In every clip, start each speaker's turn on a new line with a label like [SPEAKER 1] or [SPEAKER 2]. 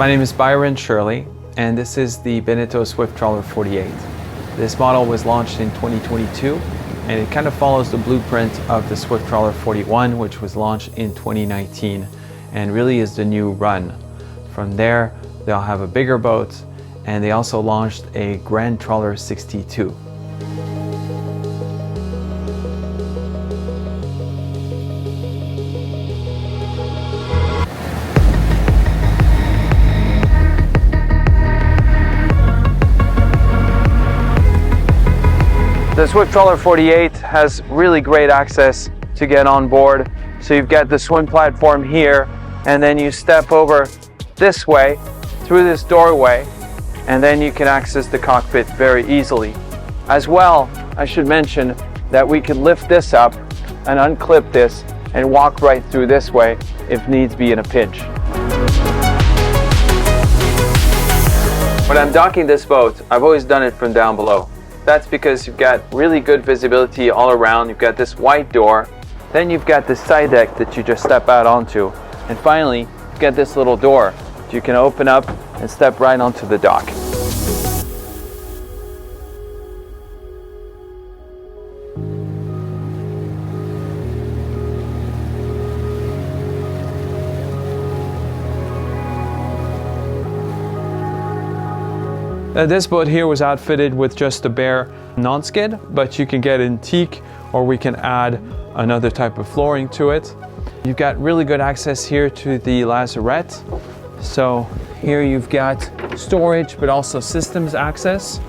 [SPEAKER 1] My name is Byron Shirley, and this is the Beneteau Swift Trawler 48. This model was launched in 2022, and it kind of follows the blueprint of the Swift Trawler 41, which was launched in 2019, and really is the new run. From there, they'll have a bigger boat, and they also launched a Grand Trawler 62. The Swift Trawler 48 has really great access to get on board. So you've got the swim platform here, and then you step over this way through this doorway, and then you can access the cockpit very easily. As well, I should mention that we can lift this up and unclip this and walk right through this way if needs be in a pinch. When I'm docking this boat, I've always done it from down below. That's because you've got really good visibility all around. You've got this white door, then you've got this side deck that you just step out onto, and finally you've got this little door that you can open up and step right onto the dock. This boat here was outfitted with just a bare non-skid, but you can get in teak, or we can add another type of flooring to it. You've got really good access here to the lazarette. So here you've got storage, but also systems access.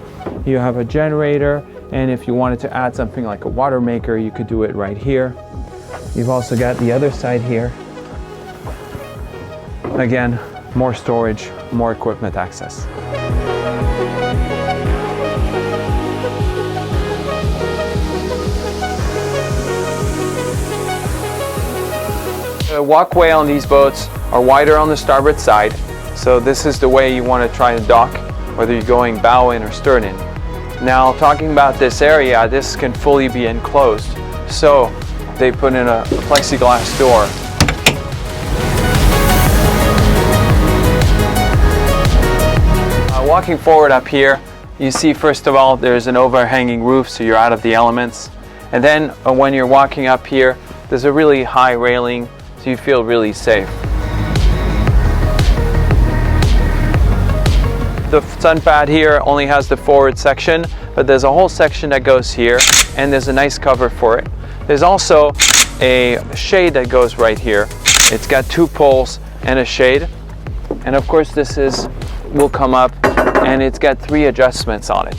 [SPEAKER 1] You have a generator, and if you wanted to add something like a water maker, you could do it right here. You've also got the other side here. Again, more storage, more equipment access. The walkway on these boats are wider on the starboard side, so this is the way you want to try and dock, whether you're going bow in or stern in. Now, talking about this area, this can fully be enclosed, so they put in a plexiglass door. Walking forward up here, you see first of all there's an overhanging roof, so you're out of the elements, and then when you're walking up here, there's a really high railing, so you feel really safe. The sun pad here only has the forward section, but there's a whole section that goes here, and there's a nice cover for it. There's also a shade that goes right here. It's got two poles and a shade, and of course this will come up, and it's got 3 adjustments on it.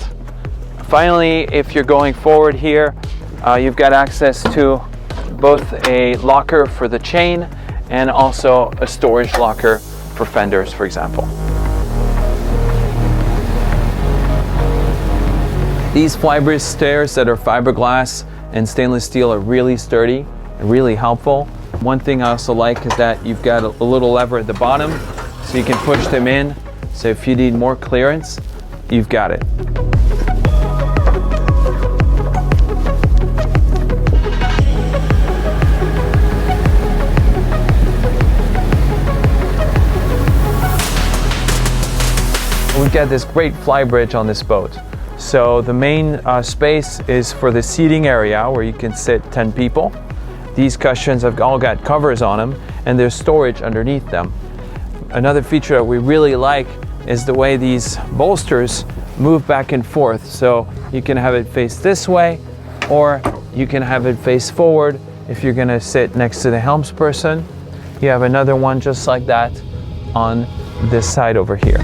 [SPEAKER 1] Finally, if you're going forward here, you've got access to both a locker for the chain and also a storage locker for fenders, for example. These Flybridge stairs that are fiberglass and stainless steel are really sturdy and really helpful. One thing I also like is that you've got a little lever at the bottom, so you can push them in. So if you need more clearance, you've got it. We've got this great Flybridge on this boat. So the main space is for the seating area where you can sit 10 people. These cushions have all got covers on them, and there's storage underneath them. Another feature that we really like is the way these bolsters move back and forth. So you can have it face this way, or you can have it face forward if you're gonna sit next to the helmsperson. You have another one just like that on this side over here.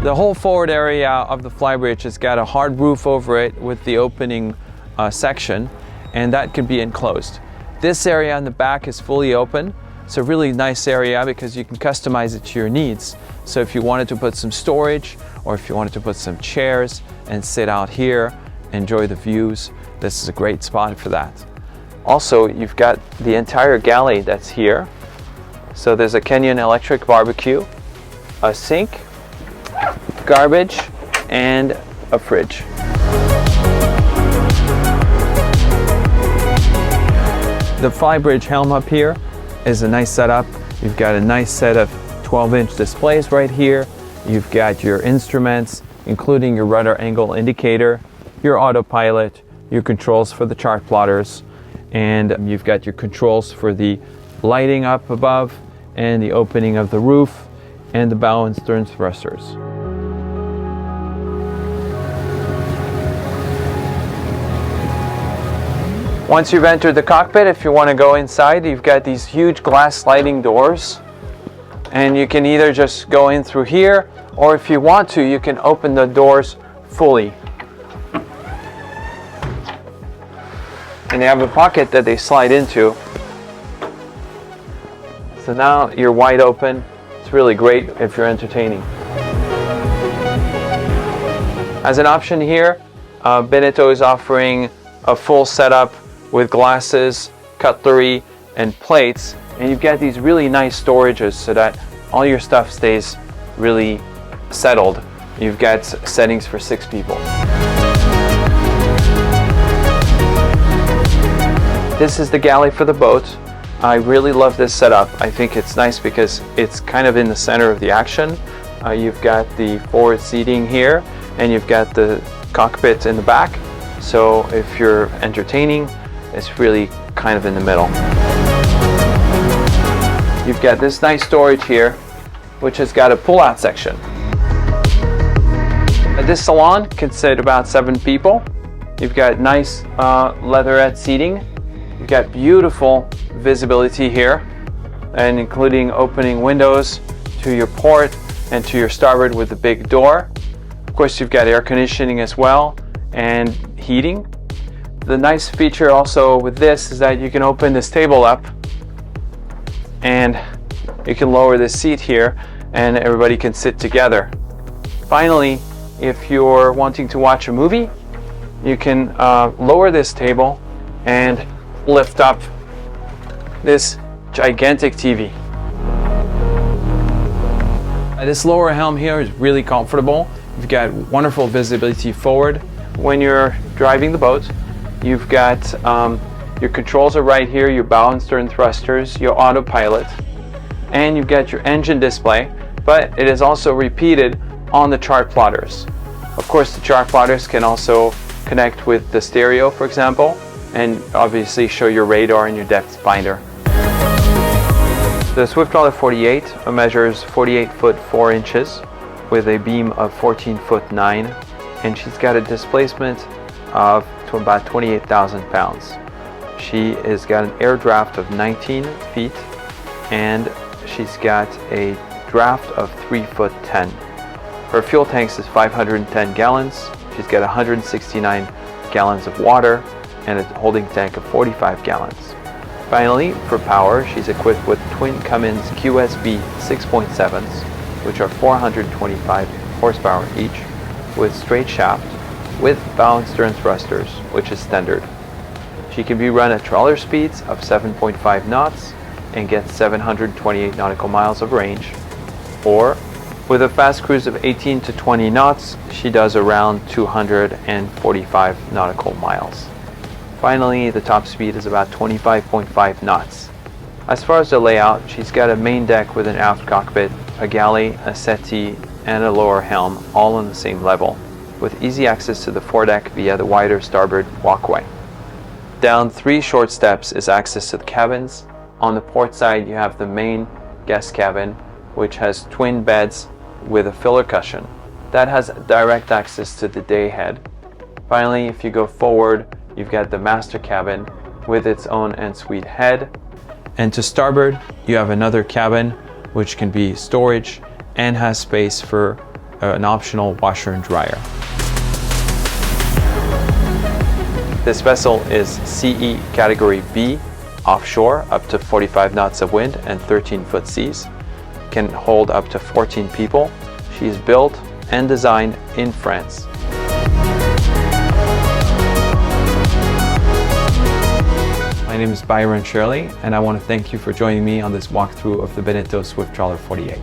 [SPEAKER 1] The whole forward area of the Flybridge has got a hard roof over it with the opening section, and that can be enclosed. This area in the back is fully open. It's a really nice area because you can customize it to your needs. So if you wanted to put some storage, or if you wanted to put some chairs and sit out here, enjoy the views, this is a great spot for that. Also, you've got the entire galley that's here. So there's a Kenyan electric barbecue, a sink, garbage, and a fridge. The Flybridge helm up here is a nice setup. You've got a nice set of 12-inch displays right here. You've got your instruments, including your rudder angle indicator, your autopilot, your controls for the chart plotters, and you've got your controls for the lighting up above and the opening of the roof and the bow and stern thrusters. Once you've entered the cockpit, if you want to go inside, you've got these huge glass sliding doors, and you can either just go in through here, or if you want to, you can open the doors fully. And they have a pocket that they slide into. So now you're wide open. It's really great if you're entertaining. As an option here, Beneteau is offering a full setup with glasses, cutlery, and plates. And you've got these really nice storages so that all your stuff stays really settled. You've got settings for 6 people. This is the galley for the boat. I really love this setup. I think it's nice because it's kind of in the center of the action. You've got the forward seating here, and you've got the cockpit in the back. So if you're entertaining, it's really kind of in the middle. You've got this nice storage here, which has got a pull-out section. This salon can sit about 7 people. You've got nice leatherette seating. You've got beautiful visibility here, and including opening windows to your port and to your starboard with the big door. Of course, you've got air conditioning as well and heating. The nice feature also with this is that you can open this table up and you can lower this seat here and everybody can sit together. Finally, if you're wanting to watch a movie, you can lower this table and lift up this gigantic TV. This lower helm here is really comfortable. You've got wonderful visibility forward. When you're driving the boat, you've got your controls are right here, your bow and stern thrusters, your autopilot, and you've got your engine display, but it is also repeated on the chart plotters. Of course, the chart plotters can also connect with the stereo, for example, and obviously show your radar and your depth finder. The Swift Trawler 48 measures 48 foot 4 inches with a beam of 14 foot 9, and she's got a displacement of to about 28,000 pounds. She has got an air draft of 19 feet, and she's got a draft of 3 foot 10. Her fuel tanks is 510 gallons. She's got 169 gallons of water and a holding tank of 45 gallons. Finally, for power, she's equipped with twin Cummins QSB6.7s, which are 425 horsepower each, with straight shaft, with bow and stern thrusters, which is standard. She can be run at trawler speeds of 7.5 knots and gets 728 nautical miles of range, or with a fast cruise of 18 to 20 knots, she does around 245 nautical miles. Finally, the top speed is about 25.5 knots. As far as the layout, she's got a main deck with an aft cockpit, a galley, a settee, and a lower helm, all on the same level, with easy access to the foredeck via the wider starboard walkway. Down 3 short steps is access to the cabins. On the port side, you have the main guest cabin, which has twin beds with a filler cushion. That has direct access to the day head. Finally, if you go forward, you've got the master cabin with its own ensuite head. And to starboard, you have another cabin which can be storage and has space for an optional washer and dryer. This vessel is CE Category B, offshore, up to 45 knots of wind and 13-foot seas. Can hold up to 14 people. She is built and designed in France. My name is Byron Shirley, and I want to thank you for joining me on this walkthrough of the Beneteau Swift Trawler 48.